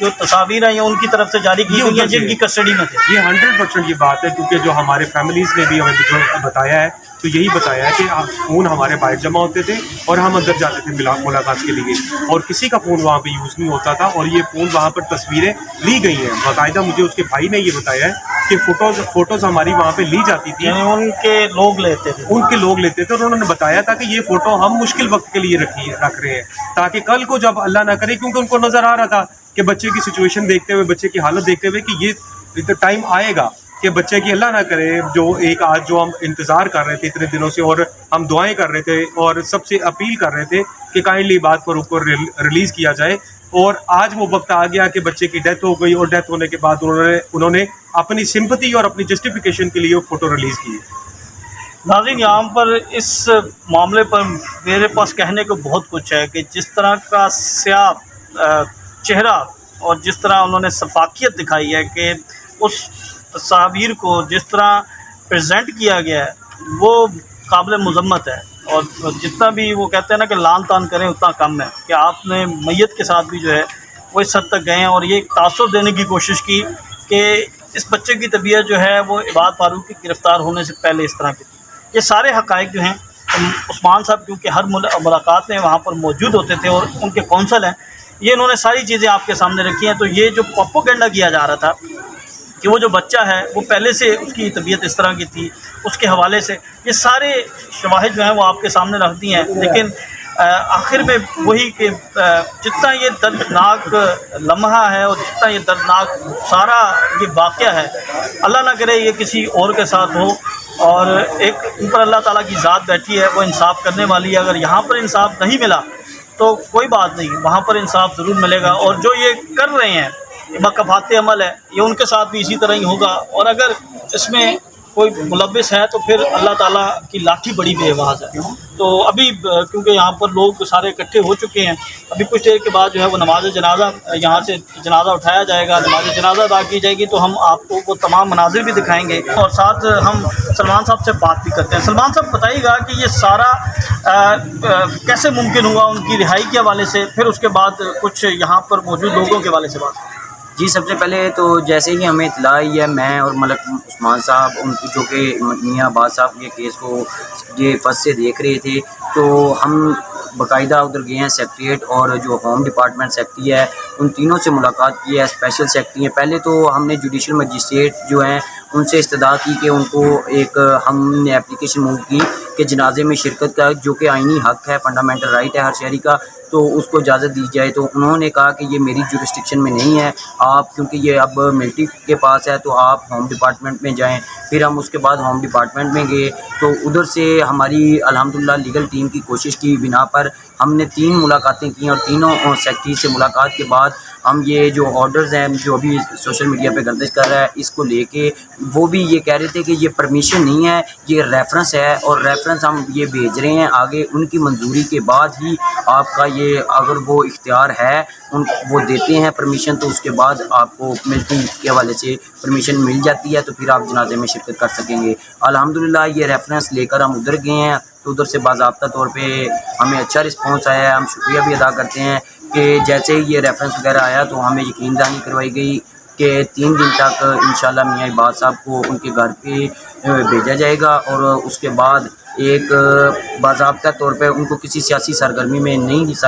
جو تصاویر ہیں یہ ان کی طرف سے جاری کی گئی ہیں جن کی کسٹڈی میں تھے؟ یہ 100% یہ بات ہے، کیونکہ جو ہمارے فیملیز نے بھی ہمیں جو بتایا ہے تو یہی بتایا ہے کہ فون ہمارے باہر جمع ہوتے تھے اور ہم اندر جاتے تھے ملاقات کے لیے، اور کسی کا فون وہاں پہ یوز نہیں ہوتا تھا، اور یہ فون وہاں پر تصویریں لی گئی ہیں باقاعدہ. مجھے اس کے بھائی نے یہ بتایا ہے کہ فوٹوز ہماری وہاں پہ لی جاتی تھی، یعنی ان کے لوگ لیتے تھے اور انہوں نے بتایا تھا کہ یہ فوٹو ہم مشکل وقت کے لیے رکھ رہے ہیں تاکہ کل کو جب اللہ نہ کرے، کیونکہ ان کو نظر آ رہا تھا کہ بچے کی سچویشن دیکھتے ہوئے، بچے کی حالت دیکھتے ہوئے کہ یہ ٹائم آئے گا کہ بچے کی اللہ نہ کرے جو ایک آج جو ہم انتظار کر رہے تھے اتنے دنوں سے، اور ہم دعائیں کر رہے تھے اور سب سے اپیل کر رہے تھے کہ کائنڈلی بات پر اوپر ریلیز کیا جائے، اور آج وہ وقت آ گیا کہ بچے کی ڈیتھ ہو گئی، اور ڈیتھ ہونے کے بعد انہوں نے اپنی سمپتھی اور اپنی جسٹیفیکیشن کے لیے وہ فوٹو ریلیز کی. ناظرین، یہاں پر اس معاملے پر میرے پاس کہنے کو بہت کچھ ہے کہ جس طرح کا سیاہ چہرہ اور جس طرح انہوں نے شفافیت دکھائی ہے کہ اس تصاویر کو جس طرح پریزنٹ کیا گیا ہے وہ قابل مذمت ہے، اور جتنا بھی وہ کہتے ہیں نا کہ لان تان کریں اتنا کم ہے، کہ آپ نے میت کے ساتھ بھی جو ہے وہ اس حد تک گئے ہیں اور یہ تاثر دینے کی کوشش کی کہ اس بچے کی طبیعت جو ہے وہ عباد فاروق کی گرفتار ہونے سے پہلے اس طرح کی تھی. یہ سارے حقائق جو ہیں عثمان صاحب کیونکہ ہر ملاقات میں وہاں پر موجود ہوتے تھے اور ان کے کونسل ہیں، یہ انہوں نے ساری چیزیں آپ کے سامنے رکھی ہیں. تو یہ جو پروپیگنڈا کیا جا رہا تھا کہ وہ جو بچہ ہے وہ پہلے سے اس کی طبیعت اس طرح کی تھی، اس کے حوالے سے یہ سارے شواہد جو ہیں وہ آپ کے سامنے رکھ دی ہیں، لیکن آخر میں وہی کہ جتنا یہ دردناک لمحہ ہے اور جتنا یہ دردناک سارا یہ واقعہ ہے، اللہ نہ کرے یہ کسی اور کے ساتھ ہو، اور ایک اوپر اللہ تعالیٰ کی ذات بیٹھی ہے وہ انصاف کرنے والی ہے. اگر یہاں پر انصاف نہیں ملا تو کوئی بات نہیں، وہاں پر انصاف ضرور ملے گا، اور جو یہ کر رہے ہیں یہ مکافات عمل ہے، یہ ان کے ساتھ بھی اسی طرح ہی ہوگا، اور اگر اس میں کوئی ملوث ہے تو پھر اللہ تعالیٰ کی لاٹھی بڑی بے آواز ہے. تو ابھی کیونکہ یہاں پر لوگ سارے اکٹھے ہو چکے ہیں، ابھی کچھ دیر کے بعد جو ہے وہ نماز جنازہ یہاں سے جنازہ اٹھایا جائے گا، نماز جنازہ ادا کی جائے گی، تو ہم آپ کو وہ تمام مناظر بھی دکھائیں گے اور ساتھ ہم سلمان صاحب سے بات بھی کرتے ہیں. سلمان صاحب بتائیے گا کہ یہ سارا کیسے ممکن ہوا ان کی رہائی کے حوالے سے، پھر اس کے بعد کچھ یہاں پر موجود لوگوں کے حوالے سے بات. جی، سب سے پہلے تو جیسے ہی ہمیں اطلاع آئی ہے، میں اور ملک عثمان صاحب ان کی جو کہ میاں عباس صاحب کے کیس کو یہ فرسٹ سے دیکھ رہے تھے، تو ہم باقاعدہ ادھر گئے ہیں سیکریٹریٹ، اور جو ہوم ڈپارٹمنٹ سیکرٹری ہے ان تینوں سے ملاقات کی ہے، اسپیشل سیکرٹری ہیں. پہلے تو ہم نے جوڈیشل مجسٹریٹ جو ہیں ان سے استدعا کی کہ ان کو ایک ہم نے اپلیکیشن موو کی کہ جنازے میں شرکت کا جو کہ آئینی حق ہے، فنڈامنٹل رائٹ ہے ہر شہری کا، تو اس کو اجازت دی جائے. تو انہوں نے کہا کہ یہ میری جورسڈکشن میں نہیں ہے، آپ کیونکہ یہ اب ملٹری کے پاس ہے تو آپ ہوم ڈپارٹمنٹ میں جائیں. پھر ہم اس کے بعد ہوم ڈپارٹمنٹ میں گئے، تو ادھر سے ہماری الحمدللہ لیگل ٹیم کی کوشش کی بنا پر ہم نے 3 ملاقاتیں کی، اور تینوں سیکرٹری سے ملاقات کے بعد ہم یہ جو آرڈرز ہیں جو ابھی سوشل میڈیا پہ گردش کر رہا ہے اس کو لے کے، وہ بھی یہ کہہ رہے تھے کہ یہ پرمیشن نہیں ہے، یہ ریفرنس ہے، اور ریفرنس ہم یہ بھیج رہے ہیں آگے ان کی منظوری کے بعد ہی آپ کا یہ اگر وہ اختیار ہے وہ دیتے ہیں پرمیشن، تو اس کے بعد آپ کو ملٹری کے حوالے سے پرمیشن مل جاتی ہے، تو پھر آپ جنازے میں شرکت کر سکیں گے. الحمدللہ یہ ریفرنس لے کر ہم ادھر گئے ہیں، تو ادھر سے باضابطہ طور پہ ہمیں اچھا رسپانس آیا ہے. ہم شکریہ بھی ادا کرتے ہیں کہ جیسے ہی یہ ریفرنس وغیرہ آیا تو ہمیں یقین دہانی کروائی گئی کہ 3 دن تک انشاءاللہ میاں عباس صاحب کو ان کے گھر پہ بھیجا جائے گا، اور اس کے بعد ایک باضابطہ طور پہ ان کو کسی سیاسی سرگرمی میں نہیں حصہ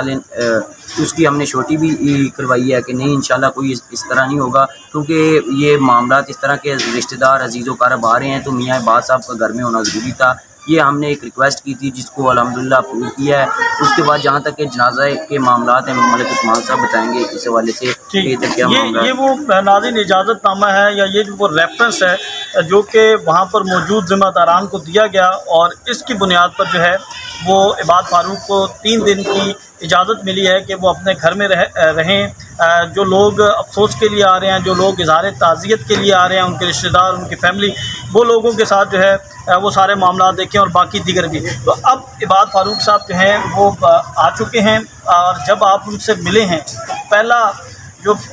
اس کی ہم نے چھوٹی بھی کروائی ہے کہ نہیں انشاءاللہ کوئی اس طرح نہیں ہوگا، کیونکہ یہ معاملات اس طرح کے رشتہ دار عزیز و اقارب آ رہے ہیں تو میاں عباس صاحب کا گھر میں ہونا ضروری تھا. یہ ہم نے ایک ریکویسٹ کی تھی جس کو الحمدللہ اپروو کیا ہے. اس کے بعد جہاں تک کہ جنازہ کے معاملات ہیں ملک عثمان صاحب بتائیں گے اس حوالے سے کیا معاملہ ہے. یہ وہ ناظرین اجازت نامہ ہے یا یہ جو وہ ریفرنس ہے جو کہ وہاں پر موجود ذمہ داران کو دیا گیا، اور اس کی بنیاد پر جو ہے وہ عباد فاروق کو 3 دن کی اجازت ملی ہے کہ وہ اپنے گھر میں رہیں. جو لوگ افسوس کے لیے آ رہے ہیں، جو لوگ اظہار تعزیت کے لیے آ رہے ہیں، ان کے رشتہ دار، ان کی فیملی، وہ لوگوں کے ساتھ جو ہے وہ سارے معاملات دیکھیں، اور باقی دیگر بھی. تو اب عباد فاروق صاحب جو ہیں وہ آ چکے ہیں، اور جب آپ ان سے ملے ہیں تو پہلا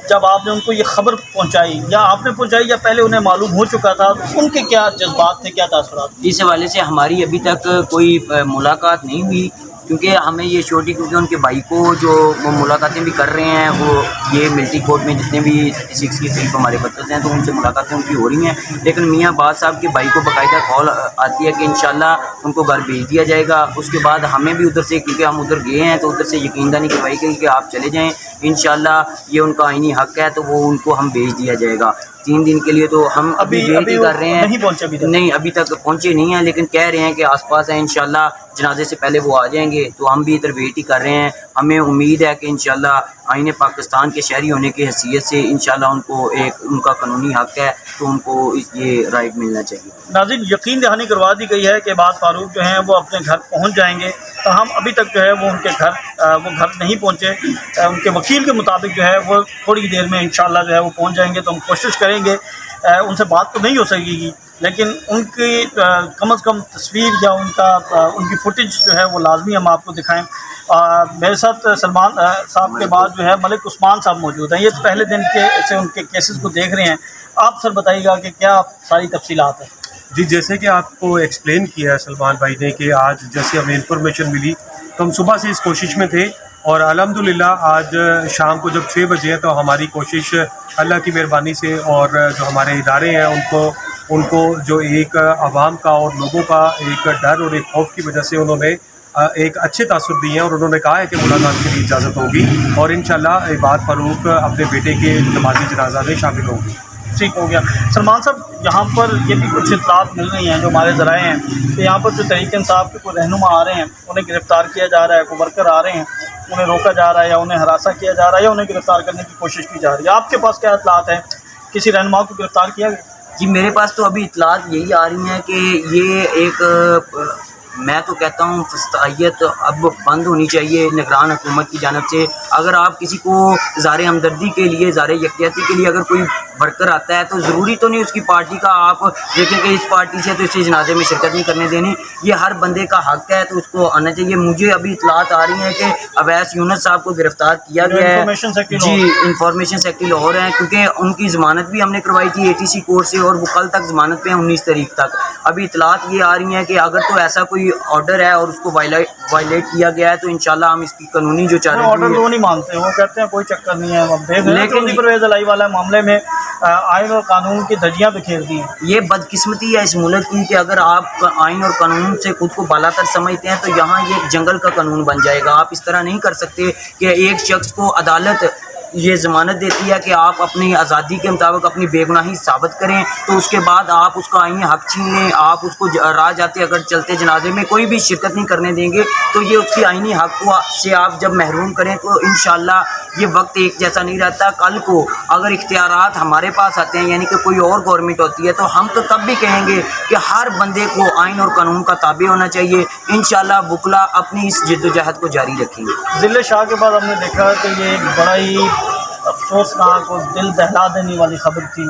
جب آپ نے ان کو یہ خبر پہنچائی، یا آپ نے پہنچائی یا پہلے انہیں معلوم ہو چکا تھا، تو ان کے کیا جذبات تھے، کیا تاثرات تھے؟ اس حوالے سے ہماری ابھی تک کوئی ملاقات نہیں ہوئی، کیونکہ ہمیں یہ شیورٹی، کیونکہ ان کے بھائی کو جو وہ ملاقاتیں بھی کر رہے ہیں، وہ یہ ملٹری کورٹ میں جتنے بھی 36 کی صرف ہمارے بچے ہیں تو ان سے ملاقاتیں ان کی ہو رہی ہیں، لیکن میاں باز صاحب کے بھائی کو باقاعدہ کال آتی ہے کہ انشاءاللہ ان کو گھر بھیج دیا جائے گا۔ اس کے بعد ہمیں بھی ادھر سے، کیونکہ ہم ادھر گئے ہیں تو ادھر سے یقین دہانی کروائی گئی کہ آپ چلے جائیں، انشاءاللہ یہ ان کا آئینی حق ہے تو وہ ان کو ہم بھیج دیا جائے گا 3 دن کے لیے۔ تو ہم ابھی ویٹ ہی کر رہے ہیں، نہیں پہنچے ابھی تک؟ نہیں ابھی تک پہنچے نہیں ہیں، لیکن کہہ رہے ہیں کہ آس پاس ہیں، انشاءاللہ جنازے سے پہلے وہ آ جائیں گے۔ تو ہم بھی ادھر ویٹ ہی کر رہے ہیں، ہمیں امید ہے کہ انشاءاللہ آئین پاکستان کے شہری ہونے کی حیثیت سے انشاءاللہ ان کو ایک ان کا قانونی حق ہے تو ان کو یہ رائٹ ملنا چاہیے۔ ناظرین، یقین دہانی کروا دی گئی ہے کہ عباد فاروق جو ہیں وہ اپنے گھر پہنچ جائیں گے، تاہم ابھی تک جو ہے وہ ان کے گھر نہیں پہنچے۔ ان کے وکیل کے مطابق جو ہے وہ تھوڑی دیر میں انشاءاللہ جو ہے وہ پہنچ جائیں گے، تو ہم کوشش کریں گے، ان سے بات تو نہیں ہو سکے گی لیکن ان کی کم از کم تصویر یا ان کی فوٹیج جو ہے وہ لازمی ہم آپ کو دکھائیں۔ میرے ساتھ سلمان صاحب کے بعد جو ہے ملک عثمان صاحب موجود ہیں، یہ پہلے دن سے ان کے کیسز کو دیکھ رہے ہیں۔ آپ سر بتائیے گا کہ کیا ساری تفصیلات ہیں؟ جی، جیسے کہ آپ کو ایکسپلین کیا ہے سلمان بھائی نے کہ آج جیسے ہمیں انفارمیشن ملی تو ہم صبح سے اس کوشش میں تھے، اور الحمدللہ آج شام کو جب 6 بجے ہیں تو ہماری کوشش اللہ کی مہربانی سے اور جو ہمارے ادارے ہیں ان کو جو ایک عوام کا اور لوگوں کا ایک ڈر اور ایک خوف کی وجہ سے انہوں نے ایک اچھے تاثر دیے ہیں، اور انہوں نے کہا ہے کہ ملاقات کے لیے اجازت ہوگی اور انشاءاللہ عباد فاروق اپنے بیٹے کے نمازی جنازہ میں شامل ہوں گی۔ ٹھیک ہو گیا۔ سلمان صاحب، یہاں پر یہ بھی کچھ اطلاعات مل رہی ہیں جو ہمارے ذرائع ہیں کہ یہاں پر جو تحریک انصاف کے کوئی رہنما آ رہے ہیں انہیں گرفتار کیا جا رہا ہے، کوئی ورکر آ رہے ہیں انہیں روکا جا رہا ہے یا انہیں ہراساں کیا جا رہا ہے یا انہیں گرفتار کرنے کی کوشش کی جا رہی ہے۔ آپ کے پاس کیا اطلاعات ہیں؟ کسی رہنما کو گرفتار کیا گیا؟ جی، میرے پاس تو ابھی اطلاعات یہی آ رہی ہیں کہ یہ ایک میں تو کہتا ہوں فسطائیت اب بند ہونی چاہیے نگران حکومت کی جانب سے۔ اگر آپ کسی کو اظہار ہمدردی کے لیے، اظہار یکجہتی کے لیے اگر کوئی ورکر آتا ہے تو ضروری تو نہیں اس کی پارٹی کا آپ دیکھیں کہ اس پارٹی سے تو اسے جنازے میں شرکت نہیں کرنے دینی، یہ ہر بندے کا حق ہے تو اس کو آنا چاہیے۔ مجھے ابھی اطلاعات آ رہی ہیں کہ اویس یونس صاحب کو گرفتار کیا گیا ہے، جی انفارمیشن سیکٹری لاہور ہیں، کیونکہ ان کی ضمانت بھی ہم نے کروائی تھی ATC کورٹ سے اور وہ کل تک ضمانت پہ ہیں 19 تاریخ تک۔ ابھی اطلاعات یہ آ رہی ہیں کہ اگر تو ایسا کوئی آرڈر ہے اور اس کو وائلیٹ کیا گیا ہے تو انشاءاللہ ہم اس کی قانونی جو چارہ آرڈر وہ نہیں مانتے، وہ کہتے ہیں کوئی چکر نہیں ہے، لیکن پرویز علائی والا معاملے میں آئین اور قانون کی دھجیاں بکھیر دی ہیں۔ یہ بدقسمتی ہے اس ملک کی کہ اگر آپ آئین اور قانون سے خود کو بالا تر سمجھتے ہیں تو یہاں یہ ایک جنگل کا قانون بن جائے گا۔ آپ اس طرح نہیں کر سکتے کہ ایک شخص کو عدالت یہ ضمانت دیتی ہے کہ آپ اپنی آزادی کے مطابق اپنی بے گناہی ثابت کریں تو اس کے بعد آپ اس کا آئینی حق چھین لیں، آپ اس کو راہ جاتے اگر چلتے جنازے میں کوئی بھی شرکت نہیں کرنے دیں گے تو یہ اس کی آئینی حق سے آپ جب محروم کریں تو انشاءاللہ یہ وقت ایک جیسا نہیں رہتا۔ کل کو اگر اختیارات ہمارے پاس آتے ہیں یعنی کہ کوئی اور گورنمنٹ ہوتی ہے تو ہم تو تب بھی کہیں گے کہ ہر بندے کو آئین اور قانون کا تابع ہونا چاہیے۔ انشاءاللہ وکلا اپنی اس جدوجہد کو جاری رکھیں گے۔ ضلع شاہ کے بعد ہم نے دیکھا کہ یہ ایک بڑا ہی افسوسناک اور دل دہلا دینے والی خبر تھی۔